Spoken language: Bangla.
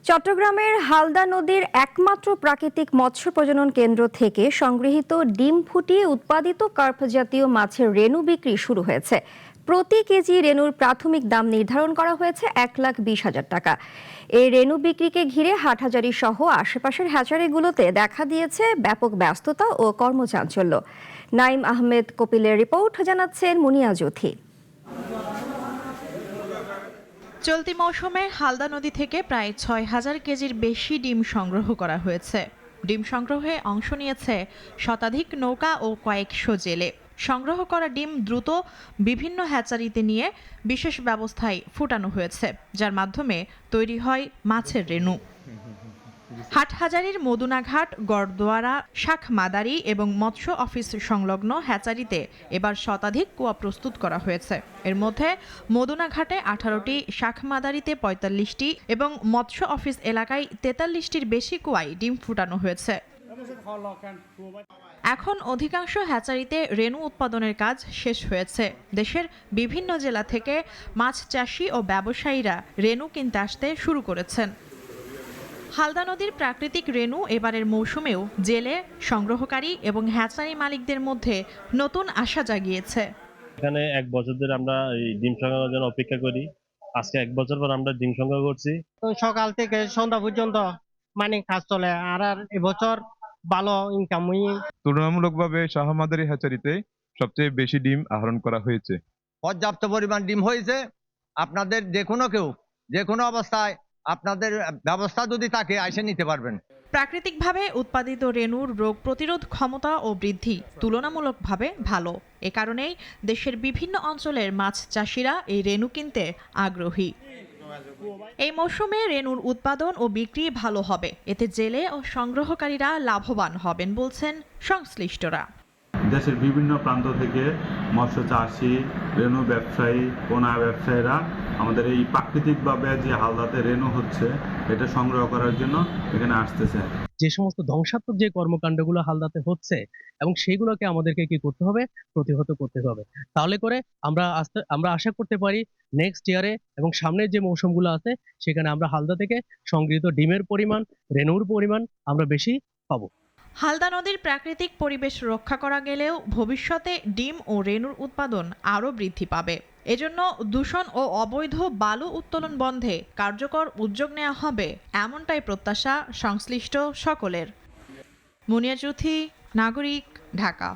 চট্টগ্রামের হালদা নদীর একমাত্র প্রাকৃতিক মৎস্য প্রজনন কেন্দ্র থেকে সংগৃহীত ডিম ফুটিয়ে উৎপাদিত কার্প জাতীয় মাছের রেণু বিক্রি শুরু হয়েছে। প্রতি কেজি রেণুর প্রাথমিক দাম নির্ধারণ করা হয়েছে 1,20,000 টাকা। এই রেণু বিক্রিকে ঘিরে হাটহাজারী সহ আশেপাশের হ্যাচারিগুলোতে দেখা দিয়েছে ব্যাপক ব্যস্ততা ও কর্মচাঞ্চল্য। নাইম আহমেদ কপিলের রিপোর্ট, জানাচ্ছেন মুনিয়া জ্যোথি। চলতি মৌসুমে হালদা নদী থেকে প্রায় 6,000 কেজির বেশি ডিম সংগ্রহ করা হয়েছে। ডিম সংগ্রহে অংশ নিয়েছে শতাধিক নৌকা ও কয়েকশো জেলে। সংগ্রহ করা ডিম দ্রুত বিভিন্ন হ্যাচারিতে নিয়ে বিশেষ ব্যবস্থায় ফুটানো হয়েছে, যার মাধ্যমে তৈরি হয় মাছের রেণু। হাটহাজারীর মদুনাঘাট, গড়দোয়ারা, শাখ মাদারি এবং মৎস্য অফিস সংলগ্ন হ্যাচারিতে এবার শতাধিক কুয়া প্রস্তুত করা হয়েছে। এর মধ্যে মদুনাঘাটে 18টি, শাখ মাদারিতে 45টি এবং মৎস্য অফিস এলাকায় 43টির বেশি কুয়ায় ডিম ফুটানো হয়েছে। এখন অধিকাংশ হ্যাচারিতে রেণু উৎপাদনের কাজ শেষ হয়েছে। দেশের বিভিন্ন জেলা থেকে মাছ চাষি ও ব্যবসায়ীরা রেণু কিনতে আসতে শুরু করেছেন। হালদা নদীর প্রাকৃতিক রেণু এবারের মৌসুমেও জেলে, সংগ্রহকারী এবং হ্যাচারি মালিকদের মধ্যে নতুন আশা জাগিয়েছে। এখানে 1 বছর ধরে আমরা এই ডিম সংগ্রহের জন্য অপেক্ষা করি। আজকে 1 বছর পর আমরা ডিম সংগ্রহ করছি। সকাল থেকে সন্ধ্যা পর্যন্ত কাজ চলে। আর এবছর ভালো ইনকাম। তুলনামূলকভাবে শাহ মাদারি হ্যাচারিতে সবচেয়ে বেশি ডিম আহরণ করা হয়েছে। পর্যাপ্ত পরিমাণ ডিম হয়েছে। আপনাদের যে কোনো অবস্থায় আপনাদের ব্যবস্থা যদি থাকে এসে নিতে পারবেন। প্রাকৃতিকভাবে উৎপাদিত রেণুর রোগ প্রতিরোধ ক্ষমতা ও বৃদ্ধি তুলনামূলকভাবে ভালো। এ কারণেই দেশের বিভিন্ন অঞ্চলের মাছ চাষিরা এই রেণু কিনতে আগ্রহী। এই মৌসুমে রেণুর উৎপাদন ও বিক্রি ভালো হবে। এতে জেলে ও সংগ্রহকারীরা লাভবান হবেন বলছেন সংশ্লিষ্টরা। দেশের বিভিন্ন প্রান্ত থেকে মৎস্য চাষি, রেণু ব্যবসায়ী, পোনা ব্যবসায়ীরা আমাদের এই প্রাকৃতিকভাবে যে হালদাতে রেণু হচ্ছে এটা সংগ্রহ করার জন্য এখানে আসতেছে। যে সমস্ত ধ্বংসাত্মক যে কর্মকাণ্ডগুলো হালদাতে হচ্ছে এবং সেগুলোকে আমাদেরকে কি করতে হবে, প্রতিহত করতে হবে। তাহলে করে আমরা আশা করতে পারি নেক্সট ইয়ারে এবং সামনের যে মৌসুমগুলো আছে সেখানে আমরা হালদা থেকে সংগৃহীত ডিমের পরিমাণ, রেণুর পরিমাণ আমরা বেশি পাবো। হালদা নদীর প্রাকৃতিক পরিবেশ রক্ষা করা গেলেও ভবিষ্যতে ডিম ও রেণুর উৎপাদন আরও বৃদ্ধি পাবে। এজন্য দূষণ ও অবৈধ বালু উত্তোলন বন্ধে কার্যকর উদ্যোগ নেওয়া হবে, এমনটাই প্রত্যাশা সংশ্লিষ্ট সকলের। মুনিয়া জ্যোথি, নাগরিক, ঢাকা।